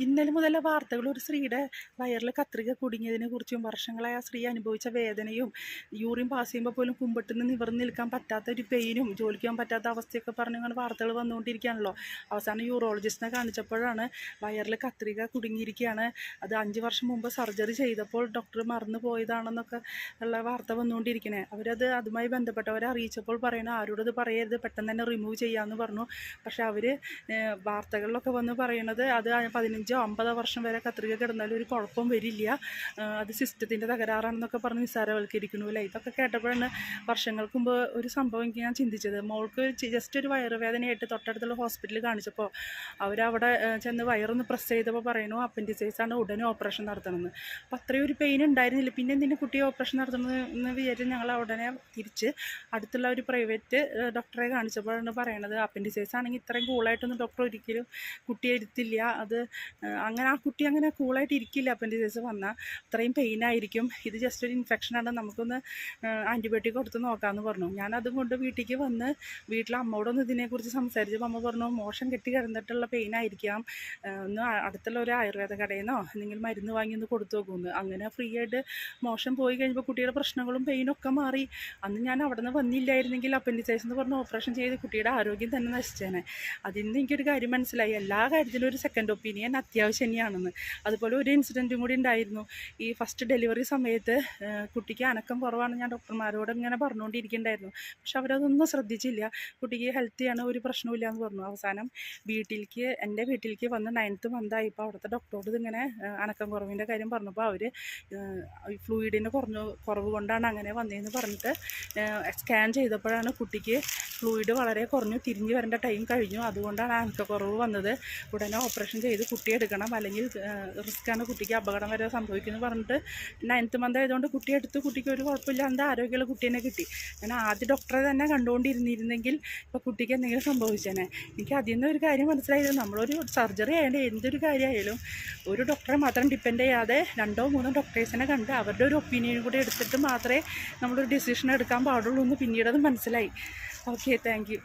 ഇന്നലെ മുതലുള്ള വാർത്തകൾ ഒരു സ്ത്രീയുടെ വയറിൽ കത്രിക കുടുങ്ങിയതിനെ കുറിച്ചും വർഷങ്ങളായി ആ സ്ത്രീ അനുഭവിച്ച വേദനയും യൂറിൻ പാസ് ചെയ്യുമ്പോൾ പോലും കുമ്പിട്ട് നിന്ന് നിവർന്ന് നിൽക്കാൻ പറ്റാത്ത ഒരു പെയിനും ജോലിക്ക് പോകാൻ പറ്റാത്ത അവസ്ഥയൊക്കെ പറഞ്ഞുകൊണ്ട് വാർത്തകൾ വന്നുകൊണ്ടിരിക്കുകയാണല്ലോ. അവസാനം യൂറോളജിസ്റ്റിനെ കാണിച്ചപ്പോഴാണ് വയറിൽ കത്രിക കുടുങ്ങിയിരിക്കുകയാണ്, അത് 5 വർഷം മുമ്പ് സർജറി ചെയ്തപ്പോൾ ഡോക്ടർ മറന്നു പോയതാണെന്നൊക്കെ ഉള്ള വാർത്ത വന്നുകൊണ്ടിരിക്കണേ. അവരത് അതുമായി ബന്ധപ്പെട്ടവരെ അറിയിച്ചപ്പോൾ പറയണ ആരോടത് പറയരുത്, പെട്ടെന്ന് തന്നെ റിമൂവ് ചെയ്യാമെന്ന് പറഞ്ഞു. പക്ഷെ അവർ വാർത്തകളിലൊക്കെ വന്ന് പറയണത് അത് 15-50 വർഷം വരെ കത്രിക കിടന്നാലും ഒരു കുഴപ്പം വരില്ല, അത് സിസ്റ്റത്തിൻ്റെ തകരാറാണെന്നൊക്കെ പറഞ്ഞ് നിസ്സാരവൽക്കരിക്കണമില്ല. ഇതൊക്കെ കേട്ടപ്പോഴാണ് വർഷങ്ങൾക്ക് മുമ്പ് ഒരു സംഭവം എനിക്ക് ഞാൻ ചിന്തിച്ചത്. മോൾക്ക് ജസ്റ്റ് ഒരു വയറുവേദനയായിട്ട് തൊട്ടടുത്തുള്ള ഹോസ്പിറ്റലിൽ കാണിച്ചപ്പോൾ അവരവിടെ ചെന്ന് വയറൊന്ന് പ്രസ് ചെയ്തപ്പോൾ പറയണു അപ്പൻഡിസൈസാണ്, ഉടനെ ഓപ്പറേഷൻ നടത്തണമെന്ന്. അപ്പോൾ അത്രയും ഒരു പെയിൻ ഉണ്ടായിരുന്നില്ല. പിന്നെ എന്തിനു കുട്ടിയെ ഓപ്പറേഷൻ നടത്തണമെന്ന് വിചാരിച്ച് ഞങ്ങൾ ഉടനെ തിരിച്ച് അടുത്തുള്ള ഒരു പ്രൈവറ്റ് ഡോക്ടറെ കാണിച്ചപ്പോഴാണ് പറയണത് അപ്പൻഡിസൈസ് ആണെങ്കിൽ ഇത്രയും കൂളായിട്ടൊന്നും ഡോക്ടർ ഒരിക്കലും കുട്ടിയെ എടുത്തില്ല, അത് അങ്ങനെ ആ കുട്ടി അങ്ങനെ കൂളായിട്ട് ഇരിക്കില്ല, അപ്പൻഡിസൈസ് വന്നാൽ അത്രയും പെയിനായിരിക്കും, ഇത് ജസ്റ്റ് ഒരു ഇൻഫെക്ഷനാണ്, നമുക്കൊന്ന് ആൻറ്റിബയോട്ടിക് കൊടുത്ത് നോക്കാമെന്ന് പറഞ്ഞു. ഞാനതും കൊണ്ട് വീട്ടിലേക്ക് വന്ന് വീട്ടിലെ അമ്മയോടൊന്ന് ഇതിനെക്കുറിച്ച് സംസാരിച്ചപ്പോൾ അമ്മ പറഞ്ഞു മോശം കെട്ടി കിടന്നിട്ടുള്ള പെയിനായിരിക്കാം, ഒന്ന് അടുത്തുള്ള ഒരു ആയുർവേദ കടയിൽ നിന്നോ എന്തെങ്കിലും മരുന്ന് വാങ്ങി ഒന്ന് കൊടുത്തു നോക്കുമെന്ന്. അങ്ങനെ ഫ്രീ ആയിട്ട് മോശം പോയി കഴിഞ്ഞപ്പോൾ കുട്ടിയുടെ പ്രശ്നങ്ങളും പെയിനൊക്കെ മാറി. അന്ന് ഞാൻ അവിടെ നിന്ന് വന്നില്ലായിരുന്നെങ്കിൽ അപ്പൻഡിസൈസ് എന്ന് പറഞ്ഞ് ഓപ്പറേഷൻ ചെയ്ത് കുട്ടിയുടെ ആരോഗ്യം തന്നെ നശിച്ചേനെ. അതിൽ നിന്ന് എനിക്കൊരു കാര്യം മനസ്സിലായി, എല്ലാ കാര്യത്തിലും ഒരു സെക്കൻഡ് ഒപ്പീനിയൻ അത്യാവശ്യം തന്നെയാണെന്ന്. അതുപോലെ ഒരു ഇൻസിഡൻറ്റും കൂടി ഉണ്ടായിരുന്നു. ഈ ഫസ്റ്റ് ഡെലിവറി സമയത്ത് കുട്ടിക്ക് അനക്കം കുറവാണ്, ഞാൻ ഡോക്ടർമാരോട് ഇങ്ങനെ പറഞ്ഞുകൊണ്ടിരിക്കുന്നുണ്ടായിരുന്നു. പക്ഷെ അവരതൊന്നും ശ്രദ്ധിച്ചില്ല, കുട്ടിക്ക് ഹെൽത്തിയാണ്, ഒരു പ്രശ്നമില്ല എന്ന് പറഞ്ഞു. അവസാനം എൻ്റെ വീട്ടിലേക്ക് വന്ന് 9th മന്തായപ്പോൾ അവിടുത്തെ ഡോക്ടറോട് ഇതിങ്ങനെ അനക്കം കുറവിൻ്റെ കാര്യം പറഞ്ഞപ്പോൾ അവർ ഫ്ലൂയിഡിന് കുറവ് കൊണ്ടാണ് അങ്ങനെ വന്നതെന്ന് പറഞ്ഞിട്ട് സ്കാൻ ചെയ്തപ്പോഴാണ് കുട്ടിക്ക് ഫ്ലൂയിഡ് വളരെ കുറഞ്ഞു, തിരിഞ്ഞു വരേണ്ട ടൈം കഴിഞ്ഞു, അതുകൊണ്ടാണ് അനക്കക്കുറവ് വന്നത്, ഉടനെ ഓപ്പറേഷൻ ചെയ്ത് കുട്ടിയെ എടുക്കണം, അല്ലെങ്കിൽ റിസ്ക്കാണ്, കുട്ടിക്ക് അപകടം വരെ സംഭവിക്കുമെന്ന് പറഞ്ഞിട്ട് 9th മന്ത് ആയതുകൊണ്ട് കുട്ടിയെ എടുത്ത് കുട്ടിക്ക് ഒരു കുഴപ്പമില്ലാണ്ട് ആരോഗ്യമുള്ള കുട്ടീനെ കിട്ടി. ഞാൻ ആദ്യ ഡോക്ടറെ തന്നെ കണ്ടുകൊണ്ടിരുന്നിരുന്നെങ്കിൽ ഇപ്പോൾ കുട്ടിക്ക് എന്തെങ്കിലും സംഭവിച്ചേനെ. എനിക്ക് അതിൽ നിന്ന് ഒരു കാര്യം മനസ്സിലായത്, നമ്മളൊരു സർജറി ആയാലും എന്തൊരു കാര്യമായാലും ഒരു ഡോക്ടറെ മാത്രം ഡിപ്പെൻഡ് ചെയ്യാതെ 2-3 ഡോക്ടേഴ്സിനെ കണ്ട് അവരുടെ ഒരു ഒപ്പീനിയൻ കൂടി എടുത്തിട്ട് മാത്രമേ നമ്മളൊരു ഡിസിഷൻ എടുക്കാൻ പാടുള്ളൂ എന്ന് പിന്നീടത് മനസ്സിലായി. Okay, thank you.